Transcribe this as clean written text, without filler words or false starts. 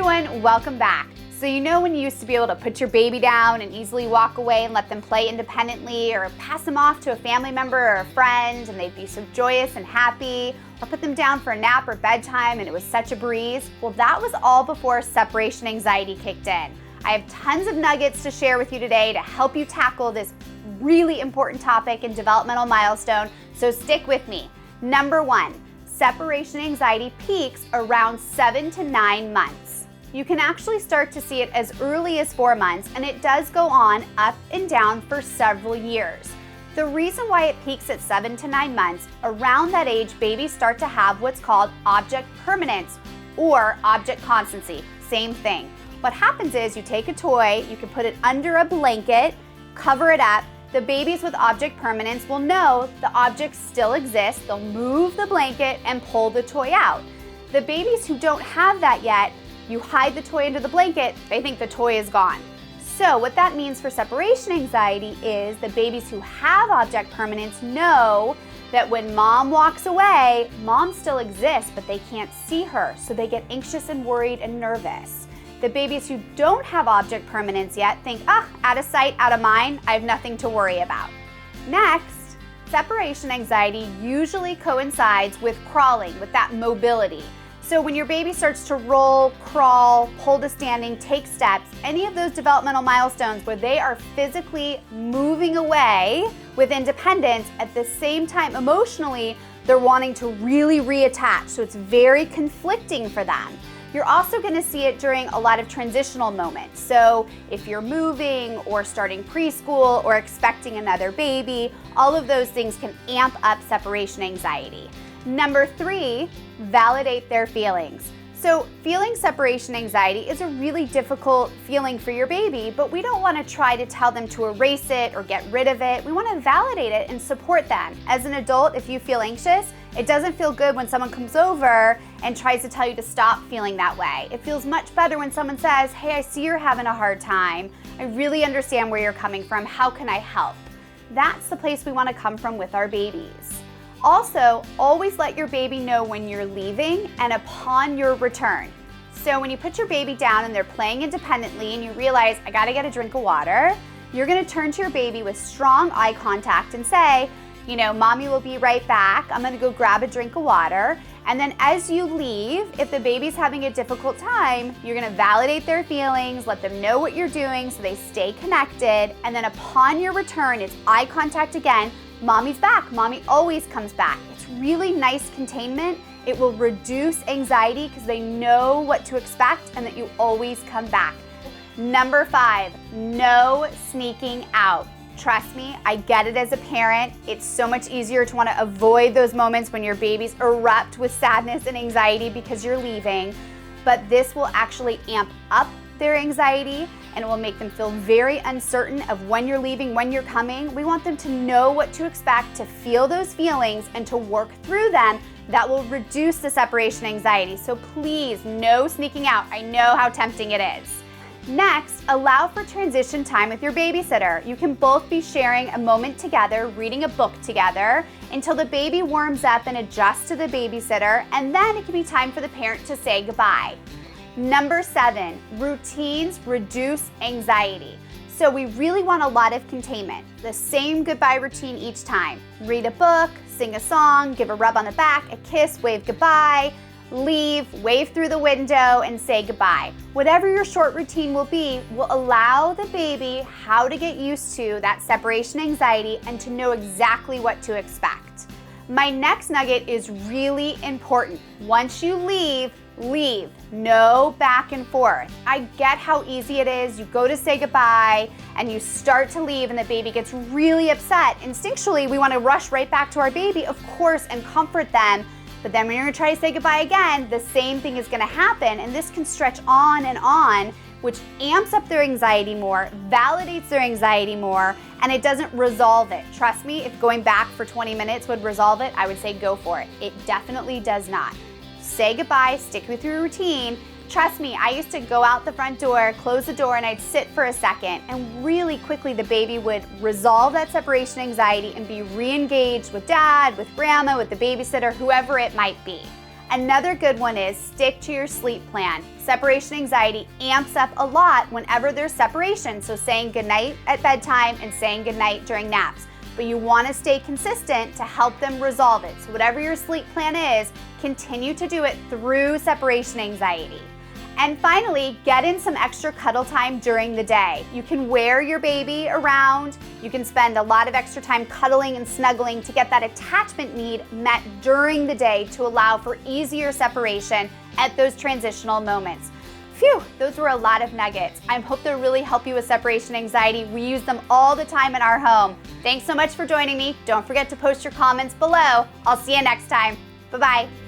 everyone, welcome back. So you know when you used to be able to put your baby down and easily walk away and let them play independently, or pass them off to a family member or a friend and they'd be so joyous and happy, or put them down for a nap or bedtime and it was such a breeze? Well, that was all before separation anxiety kicked in. I have tons of nuggets to share with you today to help you tackle this really important topic and developmental milestone, so stick with me. Number 1, separation anxiety peaks around 7 to 9 months. You can actually start to see it as early as 4 months, and it does go on up and down for several years. The reason why it peaks at 7 to 9 months, around that age, babies start to have what's called object permanence or object constancy. Same thing. What happens is you take a toy, you can put it under a blanket, cover it up. The babies with object permanence will know the object still exists. They'll move the blanket and pull the toy out. The babies who don't have that yet, you hide the toy under the blanket, they think the toy is gone. So what that means for separation anxiety is the babies who have object permanence know that when mom walks away, mom still exists, but they can't see her, so they get anxious and worried and nervous. The babies who don't have object permanence yet think, out of sight, out of mind, I have nothing to worry about. Next, separation anxiety usually coincides with crawling, with that mobility. So when your baby starts to roll, crawl, hold a standing, take steps, any of those developmental milestones where they are physically moving away with independence, at the same time emotionally, they're wanting to really reattach. So it's very conflicting for them. You're also going to see it during a lot of transitional moments. So if you're moving or starting preschool or expecting another baby, all of those things can amp up separation anxiety. Number 3, validate their feelings. So feeling separation anxiety is a really difficult feeling for your baby, but we don't want to try to tell them to erase it or get rid of it. We want to validate it and support them. As an adult, if you feel anxious, it doesn't feel good when someone comes over and tries to tell you to stop feeling that way. It feels much better when someone says, hey, I see you're having a hard time. I really understand where you're coming from. How can I help? That's the place we want to come from with our babies. Also, always let your baby know when you're leaving and upon your return. So when you put your baby down and they're playing independently and you realize, I gotta get a drink of water, you're gonna turn to your baby with strong eye contact and say, mommy will be right back. I'm gonna go grab a drink of water. And then as you leave, if the baby's having a difficult time, you're gonna validate their feelings, let them know what you're doing so they stay connected. And then upon your return, it's eye contact again. Mommy's back. Mommy always comes back. It's really nice containment. It will reduce anxiety because they know what to expect and that you always come back. Number 5, no sneaking out. Trust me, I get it as a parent. It's so much easier to want to avoid those moments when your babies erupt with sadness and anxiety because you're leaving, but this will actually amp up their anxiety and it will make them feel very uncertain of when you're leaving, when you're coming. We want them to know what to expect, to feel those feelings and to work through them. That will reduce the separation anxiety. So please, no sneaking out. I know how tempting it is. Next, allow for transition time with your babysitter. You can both be sharing a moment together, reading a book together, until the baby warms up and adjusts to the babysitter, and then it can be time for the parent to say goodbye. Number 7, routines reduce anxiety. So we really want a lot of containment. The same goodbye routine each time. Read a book, sing a song, give a rub on the back, a kiss, wave goodbye, leave, wave through the window, and say goodbye. Whatever your short routine will be will allow the baby how to get used to that separation anxiety and to know exactly what to expect. My next nugget is really important. Once you leave, no back and forth. I get how easy it is. You go to say goodbye and you start to leave and the baby gets really upset. Instinctually, we want to rush right back to our baby, of course, and comfort them. But then when you're going to try to say goodbye again, the same thing is going to happen, and this can stretch on, which amps up their anxiety more, validates their anxiety more, and it doesn't resolve it. Trust me, if going back for 20 minutes would resolve it, I would say go for it. It definitely does not. Say goodbye, stick with your routine. Trust me, I used to go out the front door, close the door, and I'd sit for a second, and really quickly the baby would resolve that separation anxiety and be re-engaged with dad, with grandma, with the babysitter, whoever it might be. Another good one is stick to your sleep plan. Separation anxiety amps up a lot whenever there's separation, so saying goodnight at bedtime and saying goodnight during naps. But you want to stay consistent to help them resolve it. So whatever your sleep plan is, continue to do it through separation anxiety. And finally, get in some extra cuddle time during the day. You can wear your baby around. You can spend a lot of extra time cuddling and snuggling to get that attachment need met during the day to allow for easier separation at those transitional moments. Phew, those were a lot of nuggets. I hope they really help you with separation anxiety. We use them all the time in our home. Thanks so much for joining me. Don't forget to post your comments below. I'll see you next time. Bye-bye.